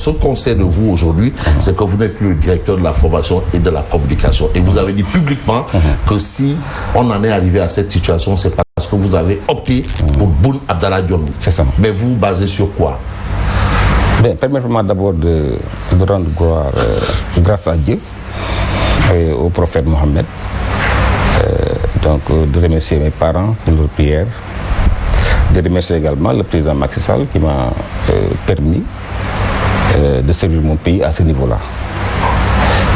ce qu'on sait de vous aujourd'hui, c'est que vous n'êtes plus le directeur de la formation et de la communication. Et vous avez dit publiquement que si on en est arrivé à cette situation, c'est parce que vous avez opté pour Boun Abdallah Dionne. C'est ça. Mais vous basez sur quoi? Bien, permettez-moi d'abord de rendre gloire grâce à Dieu et au prophète Mohammed. Donc de remercier mes parents pour leur prière, de remercier également le président Macky Sall qui m'a permis de servir mon pays à ce niveau-là,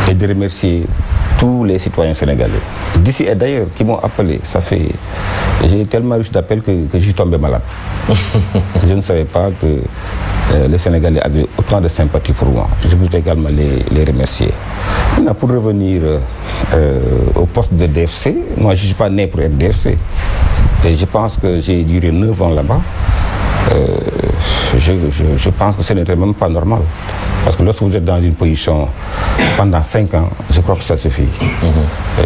et de remercier tous les citoyens sénégalais d'ici et d'ailleurs qui m'ont appelé. J'ai tellement reçu d'appels que je suis tombé malade. Je ne savais pas que les Sénégalais avaient autant de sympathie pour moi. Je voudrais également les remercier. Maintenant, pour revenir au poste de DFC, moi je ne suis pas né pour être DFC. Et je pense que j'ai duré 9 ans là-bas. Je pense que ce n'était même pas normal. Parce que lorsque vous êtes dans une position pendant 5 ans, je crois que ça suffit.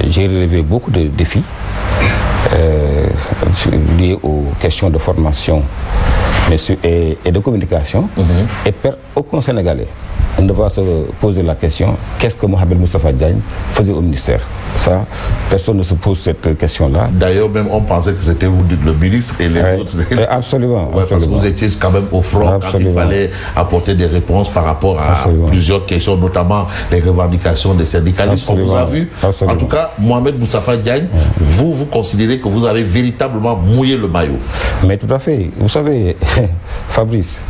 J'ai relevé beaucoup de défis liés aux questions de formation et de communication. Et aucun Sénégalais ne va se poser la question, qu'est-ce que Mohamed Moustapha Diagne faisait au ministère? Ça, personne ne se pose cette question-là. D'ailleurs, même on pensait que c'était vous, le ministre, et les autres. Absolument, ouais, parce que vous étiez quand même au front quand il fallait apporter des réponses par rapport à plusieurs questions, notamment les revendications des syndicalistes. On vous a vu. En tout cas, Mohamed Moustapha Diagne, vous considérez que vous avez véritablement mouillé le maillot. Mais tout à fait. Vous savez, Fabrice,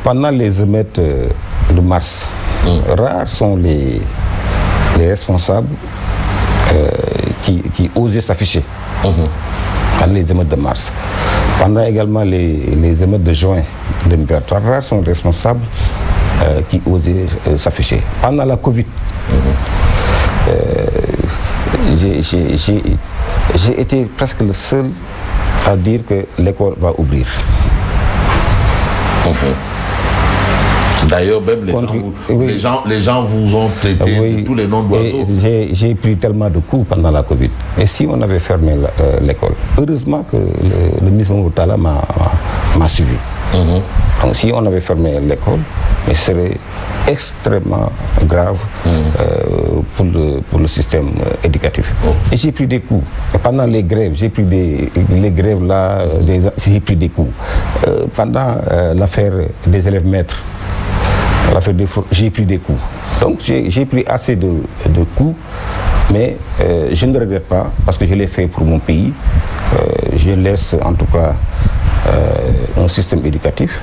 pendant les émeutes de mars, rares sont les responsables qui osaient s'afficher pendant les émeutes de mars. Pendant également les émeutes de juin 2023, rares sont les responsables qui osaient s'afficher. Pendant la Covid, j'ai été presque le seul à dire que l'école va ouvrir. D'ailleurs, même les gens vous ont traité de tous les noms d'oiseaux. J'ai pris tellement de coups pendant la Covid. Et si on avait fermé l'école, heureusement que le ministre Moutala m'a suivi. Donc si on avait fermé l'école, ce serait extrêmement grave pour le système éducatif. Et j'ai pris des coups. Et pendant les grèves, j'ai pris des coups. Pendant l'affaire des élèves maîtres, j'ai pris des coups. Donc j'ai pris assez de coups, mais je ne regrette pas parce que je l'ai fait pour mon pays. Je laisse en tout cas un système éducatif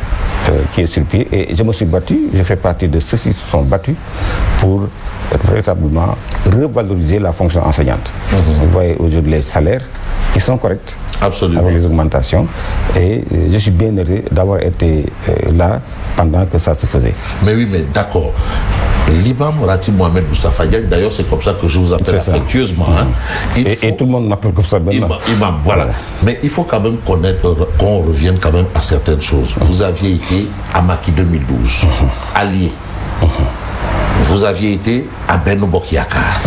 qui est sur pied, et je me suis battu, je fais partie de ceux qui se sont battus pour véritablement revaloriser la fonction enseignante. Vous voyez aujourd'hui les salaires qui sont corrects. Absolument. Avec les augmentations, et je suis bien heureux d'avoir été là pendant que ça se faisait. Mais oui, mais d'accord. L'imam Ratib Mohamed Moustapha Diagne, d'ailleurs c'est comme ça que je vous appelle affectueusement. Et tout le monde m'appelle comme ça maintenant. Imam, voilà. Mais il faut quand même qu'on revienne quand même à certaines choses. Vous aviez été à Macky 2012, allié. Vous aviez été à Benno Bokk Yakaar.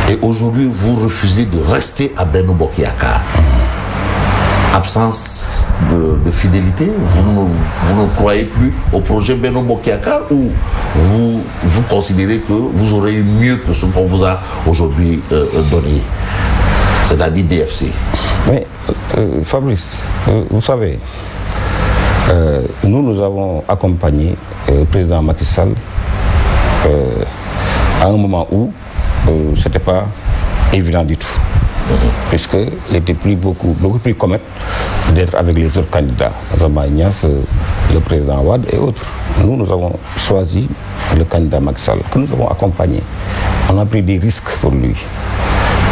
Et aujourd'hui, vous refusez de rester à Benno Bokk Yakaar. Absence de fidélité, vous ne croyez plus au projet Benno Bokk Yakaar, ou vous considérez que vous aurez eu mieux que ce qu'on vous a aujourd'hui donné, c'est-à-dire DFC? Mais Fabrice, vous savez, nous avons accompagné le président Macky Sall à un moment où ce n'était pas évident du tout. Puisqu'il était beaucoup plus commode d'être avec les autres candidats, notamment Ignace, le président Wade et autres. Nous avons choisi le candidat Macky Sall, que nous avons accompagné. On a pris des risques pour lui.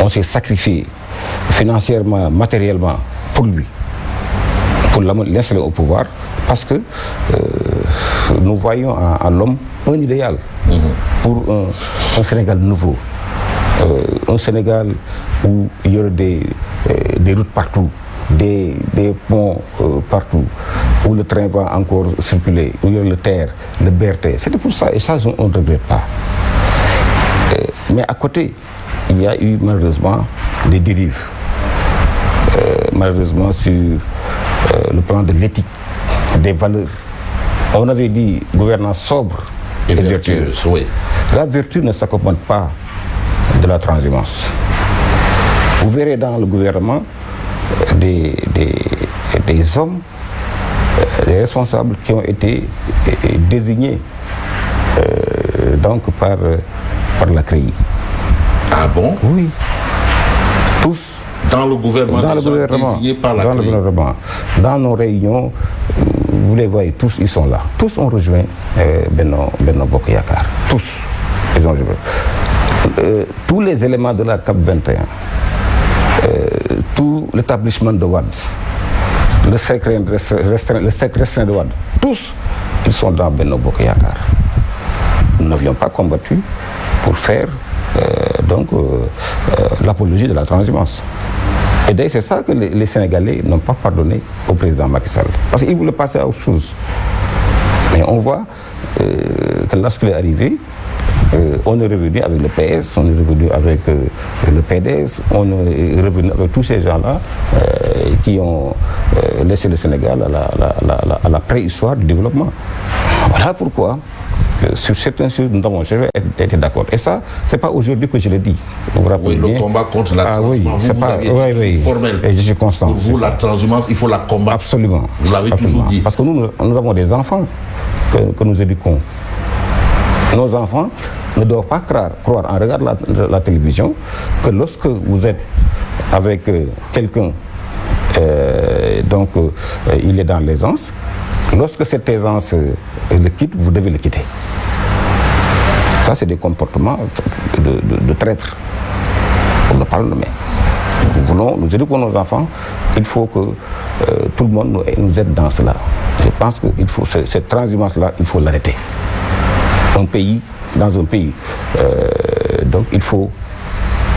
On s'est sacrifié financièrement, matériellement pour lui, pour l'installer au pouvoir, parce que nous voyons en l'homme un idéal pour un Sénégal nouveau. Un Sénégal où il y aurait des routes partout, des ponts partout, où le train va encore circuler, où il y aura le TER, le BRT. C'était pour ça, et ça, on ne regrette pas. Mais à côté, il y a eu malheureusement des dérives. Malheureusement sur le plan de l'éthique, des valeurs. On avait dit gouvernance sobre et vertueuse. Oui. La vertu ne s'accompagne pas de la transhumance. Vous verrez dans le gouvernement des hommes, des responsables qui ont été désignés donc par la CREI. Ah bon? Oui. Tous. Dans le gouvernement, désignés par la CREI. Dans nos réunions, vous les voyez tous, ils sont là. Tous ont rejoint Benno Bokk Yakaar. Tous. Ils ont rejoint. Tous les éléments de la CAP 21, tout l'établissement de Wade, le secret restreint de Wade, tous, ils sont dans Benno Bokk Yakaar. Nous n'avions pas combattu pour faire l'apologie de la transhumance. Et d'ailleurs, c'est ça que les Sénégalais n'ont pas pardonné au président Macky Sall. Parce qu'il voulait passer à autre chose. Mais on voit que lorsqu'il est arrivé, on est revenu avec le PS, on est revenu avec le PDS, on est revenu avec tous ces gens-là qui ont laissé le Sénégal à la préhistoire du développement. Voilà pourquoi, sur certaines choses, nous avons jamais été d'accord. Et ça, c'est pas aujourd'hui que je le dis. Vous vous rappelez bien. Le combat contre la transhumance, vous avez dit formel. Et je suis constant. Pour vous, la transhumance, il faut la combattre. Absolument. Vous l'avez toujours dit. Parce que nous avons des enfants que nous éduquons. Nos enfants ne doivent pas croire en regardant la télévision que lorsque vous êtes avec quelqu'un, il est dans l'aisance, lorsque cette aisance le quitte, vous devez le quitter. Ça, c'est des comportements de traître, pour ne pas le nommer. Nous éduquons nos enfants, il faut que tout le monde nous aide dans cela. Je pense que cette transhumance-là, il faut l'arrêter. Dans un pays, donc il faut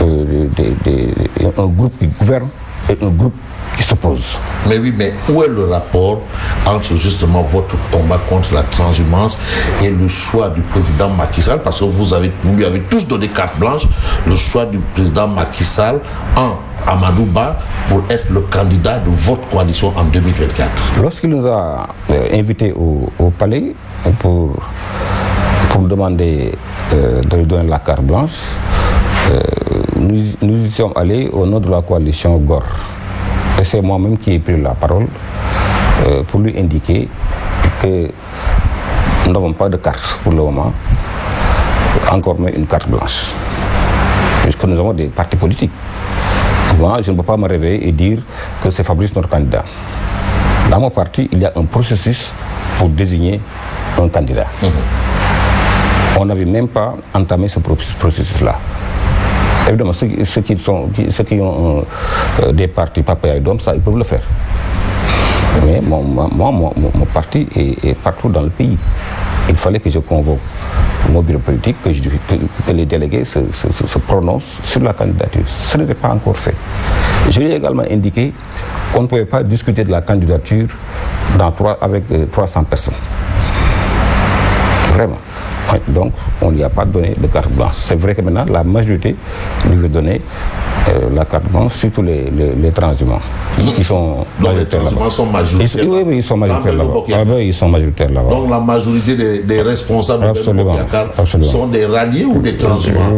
un groupe qui gouverne et un groupe qui s'oppose. Mais oui, mais où est le rapport entre justement votre combat contre la transhumance et le choix du président Macky Sall, parce que vous lui avez tous donné carte blanche, le choix du président Macky Sall en Amadou Ba pour être le candidat de votre coalition en 2024. Lorsqu'il nous a invités au palais pour demander de lui donner la carte blanche, nous y sommes allés au nom de la coalition GOR. Et c'est moi-même qui ai pris la parole pour lui indiquer que nous n'avons pas de carte pour le moment, encore moins une carte blanche, puisque nous avons des partis politiques. Moi, je ne peux pas me réveiller et dire que c'est Fabrice notre candidat. Dans mon parti, il y a un processus pour désigner un candidat. On n'avait même pas entamé ce processus-là. Évidemment, ceux qui ont des partis Papa et Dom, ça, ils peuvent le faire. Mais mon parti est partout dans le pays. Il fallait que je convoque mon bureau politique, que les délégués se prononcent sur la candidature. Ce n'était pas encore fait. Je lui ai également indiqué qu'on ne pouvait pas discuter de la candidature avec 300 personnes. Vraiment. Donc, on ne lui a pas donné de carte blanche. C'est vrai que maintenant, la majorité lui veut donner la carte blanche, surtout les transhumants. Qui sont donc les transhumants sont majoritaires. Oui, ils sont majoritaires là-bas. Ils sont majoritaires là-bas. Donc la majorité des responsables de Benno Bokk Yakaar sont des ralliés ou des transhumants?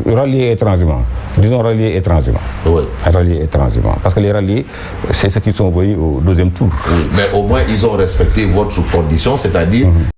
Ralliés et transhumants. Disons ralliés et transhumants. Oui. Ralliés et transhumants. Parce que les ralliés, c'est ceux qui sont envoyés au deuxième tour. Oui, mais au moins ils ont respecté votre condition, c'est-à-dire